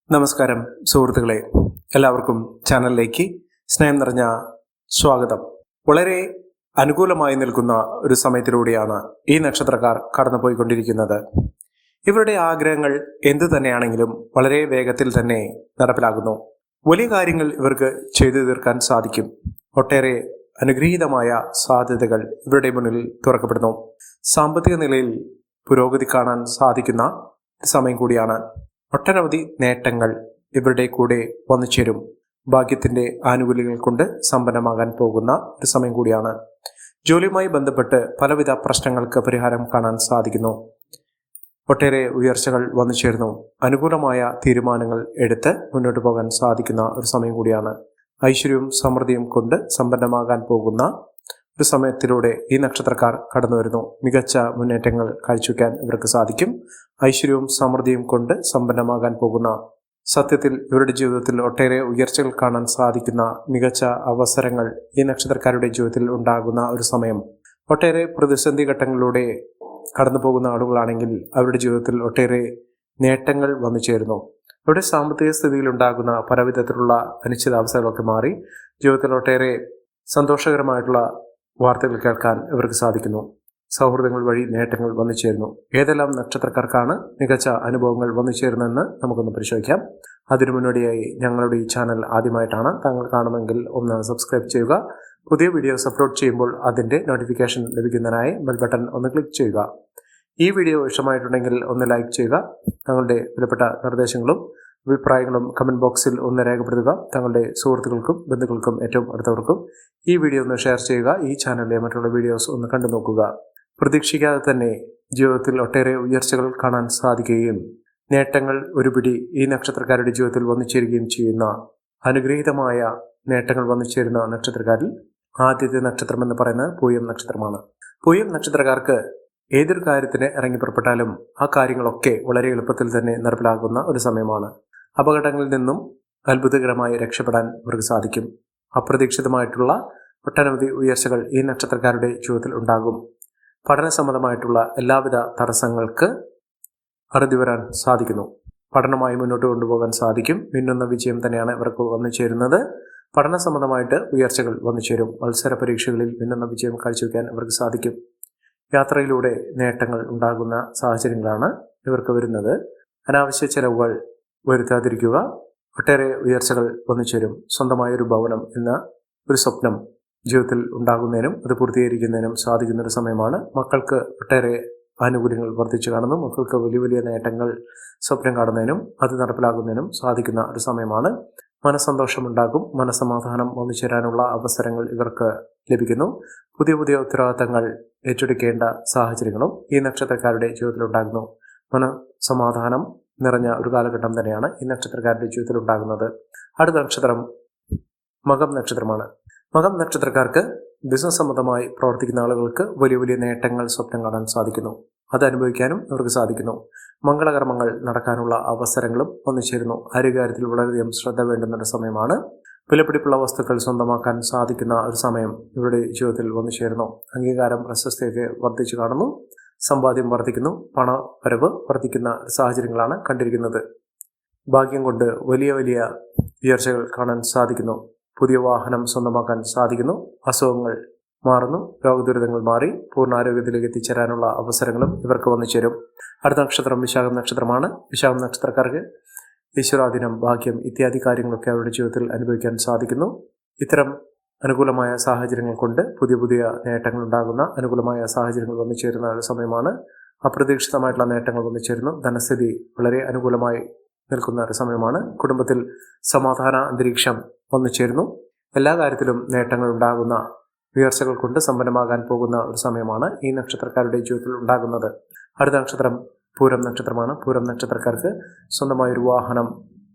നമസ്കാരം സുഹൃത്തുക്കളെ, എല്ലാവർക്കും ചാനലിലേക്ക് സ്നേഹം നിറഞ്ഞ സ്വാഗതം. വളരെ അനുകൂലമായി നിൽക്കുന്ന ഒരു സമയത്തിലൂടെയാണ് ഈ നക്ഷത്രക്കാർ കടന്നുപോയിക്കൊണ്ടിരിക്കുന്നത്. ഇവരുടെ ആഗ്രഹങ്ങൾ എന്തു തന്നെയാണെങ്കിലും വളരെ വേഗത്തിൽ തന്നെ നടപ്പിലാകുന്നു. വലിയ കാര്യങ്ങൾ ഇവർക്ക് ചെയ്തു തീർക്കാൻ സാധിക്കും. ഒട്ടേറെ അനുഗ്രഹീതമായ സാധ്യതകൾ ഇവരുടെ മുന്നിൽ തുറക്കപ്പെടുന്നു. സാമ്പത്തിക നിലയിൽ പുരോഗതി കാണാൻ സാധിക്കുന്ന സമയം കൂടിയാണ്. ഒട്ടനവധി നേട്ടങ്ങൾ ഇവരുടെ കൂടെ വന്നു ചേരും. ഭാഗ്യത്തിന്റെ ആനുകൂല്യങ്ങൾ കൊണ്ട് സമ്പന്നമാകാൻ പോകുന്ന ഒരു സമയം കൂടിയാണ്. ജോലിയുമായി ബന്ധപ്പെട്ട് പലവിധ പ്രശ്നങ്ങൾക്ക് പരിഹാരം കാണാൻ സാധിക്കുന്നു. ഒട്ടേറെ ഉയർച്ചകൾ വന്നു ചേർന്നു. അനുകൂലമായ തീരുമാനങ്ങൾ എടുത്ത് മുന്നോട്ട് പോകാൻ സാധിക്കുന്ന ഒരു സമയം കൂടിയാണ്. ഐശ്വര്യവും സമൃദ്ധിയും കൊണ്ട് സമ്പന്നമാകാൻ പോകുന്ന ഒരു സമയത്തിലൂടെ ഈ നക്ഷത്രക്കാർ കടന്നു വരുന്നു. മികച്ച മുന്നേറ്റങ്ങൾ കാഴ്ചവെക്കാൻ ഇവർക്ക് സാധിക്കും. ഐശ്വര്യവും സമൃദ്ധിയും കൊണ്ട് സമ്പന്നമാകാൻ പോകുന്ന, സത്യത്തിൽ ഇവരുടെ ജീവിതത്തിൽ ഒട്ടേറെ ഉയർച്ചകൾ കാണാൻ സാധിക്കുന്ന മികച്ച അവസരങ്ങൾ ഈ നക്ഷത്രക്കാരുടെ ജീവിതത്തിൽ ഉണ്ടാകുന്ന ഒരു സമയം. ഒട്ടേറെ പ്രതിസന്ധി ഘട്ടങ്ങളിലൂടെ കടന്നു പോകുന്ന ആളുകളാണെങ്കിൽ അവരുടെ ജീവിതത്തിൽ ഒട്ടേറെ നേട്ടങ്ങൾ വന്നു ചേരുന്നു. അവരുടെ സാമ്പത്തിക സ്ഥിതിയിൽ ഉണ്ടാകുന്ന പലവിധത്തിലുള്ള അനിശ്ചിതാവസ്ഥകളൊക്കെ മാറി ജീവിതത്തിൽ ഒട്ടേറെ സന്തോഷകരമായിട്ടുള്ള വാർത്തകൾ കേൾക്കാൻ ഇവർക്ക് സാധിക്കുന്നു. സൗഹൃദങ്ങൾ വഴി നേട്ടങ്ങൾ വന്നു ചേരുന്നു. ഏതെല്ലാം നക്ഷത്രക്കാർക്കാണ് മികച്ച അനുഭവങ്ങൾ വന്നു ചേരുന്നതെന്ന് നമുക്കൊന്ന് പരിശോധിക്കാം. അതിനു മുന്നോടിയായി ഞങ്ങളുടെ ഈ ചാനൽ ആദ്യമായിട്ടാണ് താങ്കൾ കാണുമെങ്കിൽ ഒന്ന് സബ്സ്ക്രൈബ് ചെയ്യുക. പുതിയ വീഡിയോസ് അപ്ലോഡ് ചെയ്യുമ്പോൾ അതിൻ്റെ നോട്ടിഫിക്കേഷൻ ലഭിക്കുന്നതിനായി ബെൽ ബട്ടൺ ഒന്ന് ക്ലിക്ക് ചെയ്യുക. ഈ വീഡിയോ ഇഷ്ടമായിട്ടുണ്ടെങ്കിൽ ഒന്ന് ലൈക്ക് ചെയ്യുക. തങ്ങളുടെ വിലപ്പെട്ട നിർദ്ദേശങ്ങളും അഭിപ്രായങ്ങളും കമൻറ്റ് ബോക്സിൽ ഒന്ന് രേഖപ്പെടുത്തുക. തങ്ങളുടെ സുഹൃത്തുക്കൾക്കും ബന്ധുക്കൾക്കും ഏറ്റവും അടുത്തവർക്കും ഈ വീഡിയോ ഒന്ന് ഷെയർ ചെയ്യുക. ഈ ചാനലിലെ മറ്റുള്ള വീഡിയോസ് ഒന്ന് കണ്ടു നോക്കുക. പ്രതീക്ഷിക്കാതെ തന്നെ ജീവിതത്തിൽ ഒട്ടേറെ ഉയർച്ചകൾ കാണാൻ സാധിക്കുകയും നേട്ടങ്ങൾ ഒരുപിടി ഈ നക്ഷത്രക്കാരുടെ ജീവിതത്തിൽ വന്നു ചേരുകയും ചെയ്യുന്ന അനുഗ്രഹീതമായ നേട്ടങ്ങൾ വന്നു ചേരുന്ന നക്ഷത്രക്കാരിൽ ആദ്യത്തെ നക്ഷത്രം എന്ന് പറയുന്നത് പൂയം നക്ഷത്രമാണ്. പൂയം നക്ഷത്രക്കാർക്ക് ഏതൊരു കാര്യത്തിന് ഇറങ്ങി പുറപ്പെട്ടാലും ആ കാര്യങ്ങളൊക്കെ വളരെ എളുപ്പത്തിൽ തന്നെ നടപ്പിലാകുന്ന ഒരു സമയമാണ്. അപകടങ്ങളിൽ നിന്നും അത്ഭുതകരമായി രക്ഷപ്പെടാൻ ഇവർക്ക് സാധിക്കും. അപ്രതീക്ഷിതമായിട്ടുള്ള ഒട്ടനവധി ഉയർച്ചകൾ ഈ നക്ഷത്രക്കാരുടെ ജീവിതത്തിൽ ഉണ്ടാകും. പഠന സംബന്ധമായിട്ടുള്ള എല്ലാവിധ തടസ്സങ്ങൾക്ക് അറുതി വരാൻ സാധിക്കുന്നു. പഠനമായി മുന്നോട്ട് കൊണ്ടുപോകാൻ സാധിക്കും. മിന്നുന്ന വിജയം തന്നെയാണ് ഇവർക്ക് വന്നു ചേരുന്നത്. പഠന സംബന്ധമായിട്ട് ഉയർച്ചകൾ വന്നു ചേരും. മത്സര പരീക്ഷകളിൽ മിന്നുന്ന വിജയം കാഴ്ചവെക്കാൻ ഇവർക്ക് സാധിക്കും. യാത്രയിലൂടെ നേട്ടങ്ങൾ ഉണ്ടാകുന്ന സാഹചര്യങ്ങളാണ് ഇവർക്ക് വരുന്നത്. അനാവശ്യ ചെലവുകൾ വരുത്താതിരിക്കുക. ഒട്ടേറെ ഉയർച്ചകൾ വന്നു ചേരും. സ്വന്തമായൊരു ഭവനം എന്ന ഒരു സ്വപ്നം ജീവിതത്തിൽ ഉണ്ടാകുന്നതിനും അത് പൂർത്തീകരിക്കുന്നതിനും സാധിക്കുന്ന ഒരു സമയമാണ്. മക്കൾക്ക് ഒട്ടേറെ ആനുകൂല്യങ്ങൾ വർദ്ധിച്ചു കാണുന്നു. മക്കൾക്ക് വലിയ വലിയ നേട്ടങ്ങൾ സ്വപ്നം കാണുന്നതിനും അത് നടപ്പിലാക്കുന്നതിനും സാധിക്കുന്ന ഒരു സമയമാണ്. മനസ്സന്തോഷമുണ്ടാകും. മനസ്സമാധാനം വന്നു ചേരാനുള്ള അവസരങ്ങൾ ഇവർക്ക് ലഭിക്കുന്നു. പുതിയ പുതിയ ഉത്തരവാദിത്തങ്ങൾ ഏറ്റെടുക്കേണ്ട സാഹചര്യങ്ങളും ഈ നക്ഷത്രക്കാരുടെ ജീവിതത്തിലുണ്ടാകുന്നു. മനസ്സമാധാനം നിറഞ്ഞ ഒരു കാലഘട്ടം തന്നെയാണ് ഈ നക്ഷത്രക്കാരുടെ ജീവിതത്തിൽ ഉണ്ടാകുന്നത്. അടുത്ത നക്ഷത്രം മകം നക്ഷത്രമാണ്. മകം നക്ഷത്രക്കാർക്ക് ബിസിനസ് സംബന്ധമായി പ്രവർത്തിക്കുന്ന ആളുകൾക്ക് വലിയ വലിയ നേട്ടങ്ങൾ സ്വപ്നം കാണാൻ സാധിക്കുന്നു. അത് അനുഭവിക്കാനും ഇവർക്ക് സാധിക്കുന്നു. മംഗളകർമ്മങ്ങൾ നടക്കാനുള്ള അവസരങ്ങളും വന്നു ചേരുന്നു. ആരോഗ്യകാര്യത്തിൽ വളരെയധികം ശ്രദ്ധ വേണ്ടുന്ന ഒരു സമയമാണ്. വിലപിടിപ്പുള്ള വസ്തുക്കൾ സ്വന്തമാക്കാൻ സാധിക്കുന്ന ഒരു സമയം ഇവരുടെ ജീവിതത്തിൽ വന്നു ചേരുന്നു. അംഗീകാരം പ്രശസ്തിയൊക്കെ വർദ്ധിച്ചു കാണുന്നു. സമ്പാദ്യം വർദ്ധിക്കുന്നു. പണവരവ് വർദ്ധിക്കുന്ന സാഹചര്യങ്ങളാണ് കണ്ടിരിക്കുന്നത്. ഭാഗ്യം കൊണ്ട് വലിയ വലിയ ഉയർച്ചകൾ കാണാൻ സാധിക്കുന്നു. പുതിയ വാഹനം സ്വന്തമാക്കാൻ സാധിക്കുന്നു. അസുഖങ്ങൾ മാറുന്നു. രോഗദുരിതങ്ങൾ മാറി പൂർണ്ണാരോഗ്യത്തിലേക്ക് എത്തിച്ചേരാനുള്ള അവസരങ്ങളും ഇവർക്ക് വന്നു ചേരും. അടുത്ത നക്ഷത്രം വിശാഖം നക്ഷത്രമാണ്. വിശാഖം നക്ഷത്രക്കാർക്ക് ഈശ്വരാധീനം, ഭാഗ്യം ഇത്യാദി കാര്യങ്ങളൊക്കെ അവരുടെ ജീവിതത്തിൽ അനുഭവിക്കാൻ സാധിക്കുന്നു. ഇത്തരം അനുകൂലമായ സാഹചര്യങ്ങൾ കൊണ്ട് പുതിയ പുതിയ നേട്ടങ്ങൾ ഉണ്ടാകുന്ന അനുകൂലമായ സാഹചര്യങ്ങൾ വന്നു ചേരുന്ന ഒരു സമയമാണ്. അപ്രതീക്ഷിതമായിട്ടുള്ള നേട്ടങ്ങൾ വന്നു ചേരുന്നു. ധനസ്ഥിതി വളരെ അനുകൂലമായി നിൽക്കുന്ന ഒരു സമയമാണ്. കുടുംബത്തിൽ സമാധാന അന്തരീക്ഷം വന്നു ചേരുന്നു. എല്ലാ കാര്യത്തിലും നേട്ടങ്ങൾ ഉണ്ടാകുന്ന, ഉയർച്ചകൾ കൊണ്ട് സമ്പന്നമാകാൻ പോകുന്ന ഒരു സമയമാണ് ഈ നക്ഷത്രക്കാരുടെ ജീവിതത്തിൽ ഉണ്ടാകുന്നത്. അടുത്ത നക്ഷത്രം പൂരം നക്ഷത്രമാണ്. പൂരം നക്ഷത്രക്കാർക്ക് സ്വന്തമായൊരു വാഹനം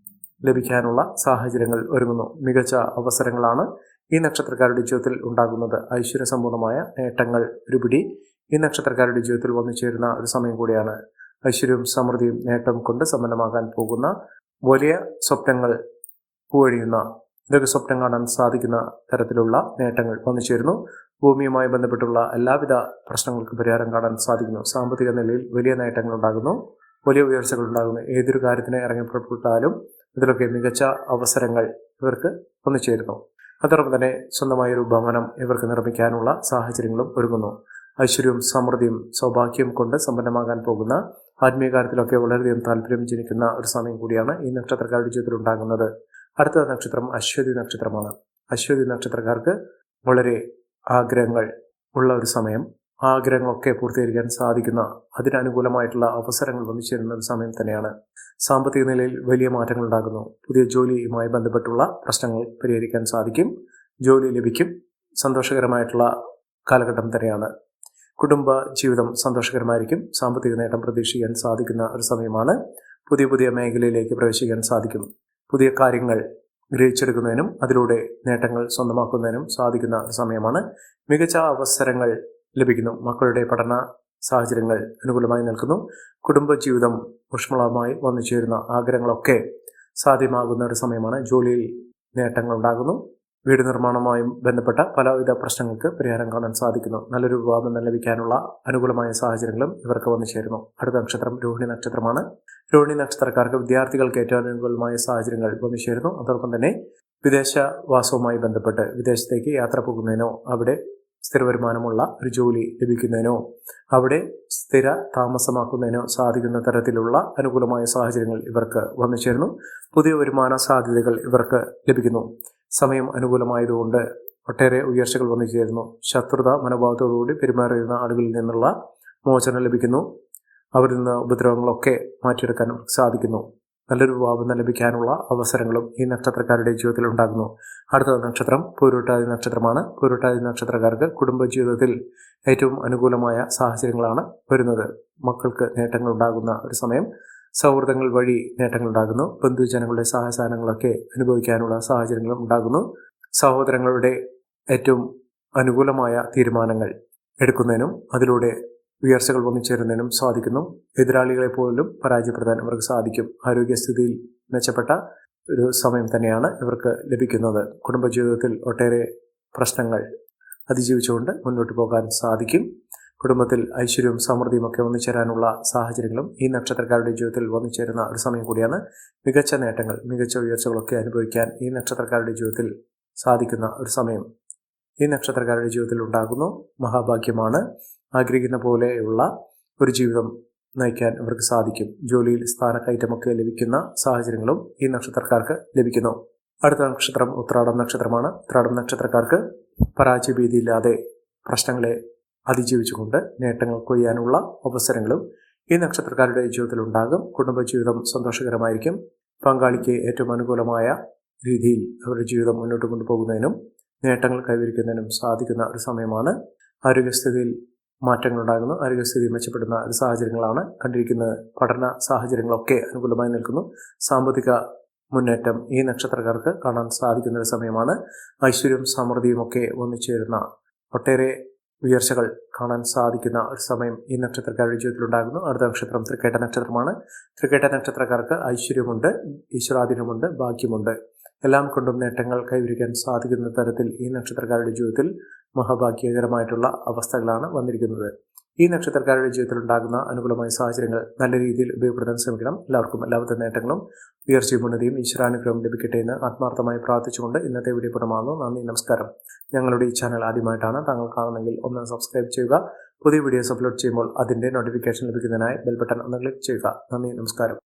ലഭിക്കാനുള്ള സാഹചര്യങ്ങൾ ഒരുങ്ങുന്നു. മികച്ച അവസരങ്ങളാണ് ഈ നക്ഷത്രക്കാരുടെ ജീവിതത്തിൽ ഉണ്ടാകുന്നത്. ഐശ്വര്യസമ്പൂർണമായ നേട്ടങ്ങൾ ഒരുപിടി ഈ നക്ഷത്രക്കാരുടെ ജീവിതത്തിൽ വന്നു ചേരുന്ന ഒരു സമയം കൂടിയാണ്. ഐശ്വര്യവും സമൃദ്ധിയും നേട്ടം കൊണ്ട് സമ്പന്നമാകാൻ പോകുന്ന, വലിയ സ്വപ്നങ്ങൾ പൂവഴിയുന്ന, ഇതൊക്കെ സ്വപ്നം കാണാൻ സാധിക്കുന്ന തരത്തിലുള്ള നേട്ടങ്ങൾ വന്നു ചേരുന്നു. ഭൂമിയുമായി ബന്ധപ്പെട്ടുള്ള എല്ലാവിധ പ്രശ്നങ്ങൾക്ക് പരിഹാരം കാണാൻ സാധിക്കുന്നു. സാമ്പത്തിക നിലയിൽ വലിയ നേട്ടങ്ങൾ ഉണ്ടാകുന്നു. വലിയ ഉയർച്ചകൾ ഉണ്ടാകുന്നു. ഏതൊരു കാര്യത്തിന് ഇറങ്ങിപ്പുറപ്പെട്ടാലും ഇതിലൊക്കെ മികച്ച അവസരങ്ങൾ ഇവർക്ക് വന്നു ചേരുന്നു. അതോടൊപ്പം തന്നെ സ്വന്തമായൊരു ഭവനം ഇവർക്ക് നിർമ്മിക്കാനുള്ള സാഹചര്യങ്ങളും ഒരുങ്ങുന്നു. ഐശ്വര്യവും സമൃദ്ധിയും സൗഭാഗ്യവും കൊണ്ട് സമ്പന്നമാകാൻ പോകുന്ന ആത്മീയ കാര്യത്തിലൊക്കെ വളരെയധികം താല്പര്യം ജനിക്കുന്ന ഒരു സമയം കൂടിയാണ് ഈ നക്ഷത്രക്കാരുടെ ജീവിതത്തിൽ ഉണ്ടാകുന്നത്. അടുത്ത നക്ഷത്രം അശ്വതി നക്ഷത്രമാണ്. അശ്വതി നക്ഷത്രക്കാർക്ക് വളരെ ആഗ്രഹങ്ങൾ ഉള്ള ഒരു സമയം, ആഗ്രഹങ്ങളൊക്കെ പൂർത്തീകരിക്കാൻ സാധിക്കുന്ന അതിനനുകൂലമായിട്ടുള്ള അവസരങ്ങൾ വന്നു ചേരുന്ന ഒരു സമയം തന്നെയാണ്. സാമ്പത്തിക നിലയിൽ വലിയ മാറ്റങ്ങൾ ഉണ്ടാകുന്നു. പുതിയ ജോലിയുമായി ബന്ധപ്പെട്ടുള്ള പ്രശ്നങ്ങൾ പരിഹരിക്കാൻ സാധിക്കും. ജോലി ലഭിക്കും. സന്തോഷകരമായിട്ടുള്ള കാലഘട്ടം തന്നെയാണ്. കുടുംബ ജീവിതം സന്തോഷകരമായിരിക്കും. സാമ്പത്തിക നേട്ടം പ്രതീക്ഷിക്കാൻ സാധിക്കുന്ന ഒരു സമയമാണ്. പുതിയ മേഖലയിലേക്ക് പ്രവേശിക്കാൻ സാധിക്കും. പുതിയ കാര്യങ്ങൾ ഗ്രഹിച്ചെടുക്കുന്നതിനും അതിലൂടെ നേട്ടങ്ങൾ സ്വന്തമാക്കുന്നതിനും സാധിക്കുന്ന ഒരു സമയമാണ്. മികച്ച അവസരങ്ങൾ ലഭിക്കുന്നു. മക്കളുടെ പഠന സാഹചര്യങ്ങൾ അനുകൂലമായി നിൽക്കുന്നു. കുടുംബജീവിതം ഊഷ്മളമായി വന്നു ചേരുന്ന ആഗ്രഹങ്ങളൊക്കെ സാധ്യമാകുന്ന ഒരു സമയമാണ്. ജോലിയിൽ നേട്ടങ്ങൾ ഉണ്ടാകുന്നു. വീട് നിർമ്മാണവുമായും ബന്ധപ്പെട്ട പലവിധ പ്രശ്നങ്ങൾക്ക് പരിഹാരം കാണാൻ സാധിക്കുന്നു. നല്ലൊരു വിവാഹം ലഭിക്കാനുള്ള അനുകൂലമായ സാഹചര്യങ്ങളും ഇവർക്ക് വന്നു ചേരുന്നു. അടുത്ത നക്ഷത്രം രോഹിണി നക്ഷത്രമാണ്. രോഹിണി നക്ഷത്രക്കാർക്ക് വിദ്യാർത്ഥികൾക്ക് ഏറ്റവും അനുകൂലമായ സാഹചര്യങ്ങൾ വന്നു ചേരുന്നു. അതോടൊപ്പം തന്നെ വിദേശവാസവുമായി ബന്ധപ്പെട്ട് വിദേശത്തേക്ക് യാത്ര പോകുന്നതിനോ അവിടെ സ്ഥിര വരുമാനമുള്ള ഒരു ജോലി ലഭിക്കുന്നതിനോ അവിടെ സ്ഥിര താമസമാക്കുന്നതിനോ സാധിക്കുന്ന തരത്തിലുള്ള അനുകൂലമായ സാഹചര്യങ്ങൾ ഇവർക്ക് വന്നു ചേരുന്നു. പുതിയ വരുമാന സാധ്യതകൾ ഇവർക്ക് ലഭിക്കുന്നു. സമയം അനുകൂലമായതുകൊണ്ട് ഒട്ടേറെ ഉയർച്ചകൾ വന്നു ചേരുന്നു. ശത്രുത മനോഭാവത്തോടുകൂടി പെരുമാറുന്ന ആളുകളിൽ നിന്നുള്ള മോചനം ലഭിക്കുന്നു. അവരിൽ നിന്ന് ഉപദ്രവങ്ങളൊക്കെ മാറ്റിയെടുക്കാൻ സാധിക്കുന്നു. നല്ലൊരു വിവാഹം ലഭിക്കാനുള്ള അവസരങ്ങളും ഈ നക്ഷത്രക്കാരുടെ ജീവിതത്തിൽ ഉണ്ടാകുന്നു. അടുത്ത നക്ഷത്രം പൂരുരുട്ടാതി നക്ഷത്രമാണ്. പൂരുരുട്ടാതി നക്ഷത്രക്കാർക്ക് കുടുംബജീവിതത്തിൽ ഏറ്റവും അനുകൂലമായ സാഹചര്യങ്ങളാണ് വരുന്നത്. മക്കൾക്ക് നേട്ടങ്ങൾ ഉണ്ടാകുന്ന ഒരു സമയം. സൗഹൃദങ്ങൾ വഴി നേട്ടങ്ങൾ ഉണ്ടാകുന്നു. ബന്ധുജനങ്ങളുടെ സഹായസഹനങ്ങളൊക്കെ അനുഭവിക്കാനുള്ള സാഹചര്യങ്ങളും ഉണ്ടാകുന്നു. സഹോദരങ്ങളുടെ ഏറ്റവും അനുകൂലമായ തീരുമാനങ്ങൾ എടുക്കുന്നതിനും അതിലൂടെ ഉയർച്ചകൾ വന്നു ചേരുന്നതിനും സാധിക്കുന്നു. എതിരാളികളെ പോലും പരാജയപ്പെടുത്താൻ ഇവർക്ക് സാധിക്കും. ആരോഗ്യസ്ഥിതിയിൽ മെച്ചപ്പെട്ട ഒരു സമയം തന്നെയാണ് ഇവർക്ക് ലഭിക്കുന്നത്. കുടുംബജീവിതത്തിൽ ഒട്ടേറെ പ്രശ്നങ്ങൾ അതിജീവിച്ചുകൊണ്ട് മുന്നോട്ട് പോകാൻ സാധിക്കും. കുടുംബത്തിൽ ഐശ്വര്യവും സമൃദ്ധിയും ഒക്കെ വന്നു ചേരാനുള്ള സാഹചര്യങ്ങളും ഈ നക്ഷത്രക്കാരുടെ ജീവിതത്തിൽ വന്നു ചേരുന്ന ഒരു സമയം കൂടിയാണ്. മികച്ച നേട്ടങ്ങൾ, മികച്ച ഉയർച്ചകളൊക്കെ അനുഭവിക്കാൻ ഈ നക്ഷത്രക്കാരുടെ ജീവിതത്തിൽ സാധിക്കുന്ന ഒരു സമയം ഈ നക്ഷത്രക്കാരുടെ ജീവിതത്തിൽ ഉണ്ടാകുന്നു. മഹാഭാഗ്യമാണ്. ആഗ്രഹിക്കുന്ന പോലെയുള്ള ഒരു ജീവിതം നയിക്കാൻ ഇവർക്ക് സാധിക്കും. ജോലിയിൽ സ്ഥാനക്കയറ്റമൊക്കെ ലഭിക്കുന്ന സാഹചര്യങ്ങളും ഈ നക്ഷത്രക്കാർക്ക് ലഭിക്കുന്നു. അടുത്ത നക്ഷത്രം ഉത്രാടം നക്ഷത്രമാണ്. ഉത്രാടം നക്ഷത്രക്കാർക്ക് പരാജയഭീതിയില്ലാതെ പ്രശ്നങ്ങളെ അതിജീവിച്ചുകൊണ്ട് നേട്ടങ്ങൾ കൊയ്യാനുള്ള അവസരങ്ങളും ഈ നക്ഷത്രക്കാരുടെ ജീവിതത്തിൽ ഉണ്ടാകും. കുടുംബജീവിതം സന്തോഷകരമായിരിക്കും. പങ്കാളിക്ക് ഏറ്റവും അനുകൂലമായ രീതിയിൽ അവരുടെ ജീവിതം മുന്നോട്ട് കൊണ്ടുപോകുന്നതിനും നേട്ടങ്ങൾ കൈവരിക്കുന്നതിനും സാധിക്കുന്ന ഒരു സമയമാണ്. ആരോഗ്യസ്ഥിതിയിൽ മാറ്റങ്ങൾ ഉണ്ടാകുന്നു. ആരോഗ്യസ്ഥിതി മെച്ചപ്പെടുന്ന ഒരു സാഹചര്യങ്ങളാണ് കണ്ടിരിക്കുന്നത്. പഠന സാഹചര്യങ്ങളൊക്കെ അനുകൂലമായി നിൽക്കുന്നു. സാമ്പത്തിക മുന്നേറ്റം ഈ നക്ഷത്രക്കാർക്ക് കാണാൻ സാധിക്കുന്ന ഒരു സമയമാണ്. ഐശ്വര്യവും സമൃദ്ധിയും ഒക്കെ വന്നു ചേരുന്ന ഒട്ടേറെ ഉയർച്ചകൾ കാണാൻ സാധിക്കുന്ന ഒരു സമയം ഈ നക്ഷത്രക്കാരുടെ ജീവിതത്തിൽ ഉണ്ടാകുന്നു. അടുത്ത നക്ഷത്രം തൃക്കേട്ട നക്ഷത്രമാണ്. തൃക്കേട്ട നക്ഷത്രക്കാർക്ക് ഐശ്വര്യമുണ്ട്, ഈശ്വരാധീനമുണ്ട്, ഭാഗ്യമുണ്ട്. എല്ലാം കൊണ്ടും നേട്ടങ്ങൾ കൈവരിക്കാൻ സാധിക്കുന്ന തരത്തിൽ ഈ നക്ഷത്രക്കാരുടെ ജീവിതത്തിൽ മഹാഭാഗ്യകരമായിട്ടുള്ള അവസ്ഥകളാണ് വന്നിരിക്കുന്നത്. ഈ നക്ഷത്രക്കാരുടെ ജീവിതത്തിൽ ഉണ്ടാകുന്ന അനുകൂലമായ സാഹചര്യങ്ങൾ നല്ല രീതിയിൽ ഉപയോഗപ്പെടുത്താൻ ശ്രമിക്കണം. എല്ലാവർക്കും എല്ലാവിധ നേട്ടങ്ങളും ഉയർച്ചയും ഉന്നതിയും ഈശ്വരാനുഗ്രഹം ലഭിക്കട്ടെ എന്ന് ആത്മാർത്ഥമായി പ്രാർത്ഥിച്ചുകൊണ്ട് ഇന്നത്തെ വീഡിയോ പൂർണ്ണമാകുന്നു. നന്ദി, നമസ്കാരം. ഞങ്ങളുടെ ഈ ചാനൽ ആദ്യമായിട്ടാണ് താങ്കൾ കാണുന്നതെങ്കിൽ ഒന്ന് സബ്സ്ക്രൈബ് ചെയ്യുക. പുതിയ വീഡിയോസ് അപ്ലോഡ് ചെയ്യുമ്പോൾ അതിൻ്റെ നോട്ടിഫിക്കേഷൻ ലഭിക്കുന്നതിനായി ബെൽ ബട്ടൺ ഒന്ന് ക്ലിക്ക് ചെയ്യുക. നന്ദി, നമസ്കാരം.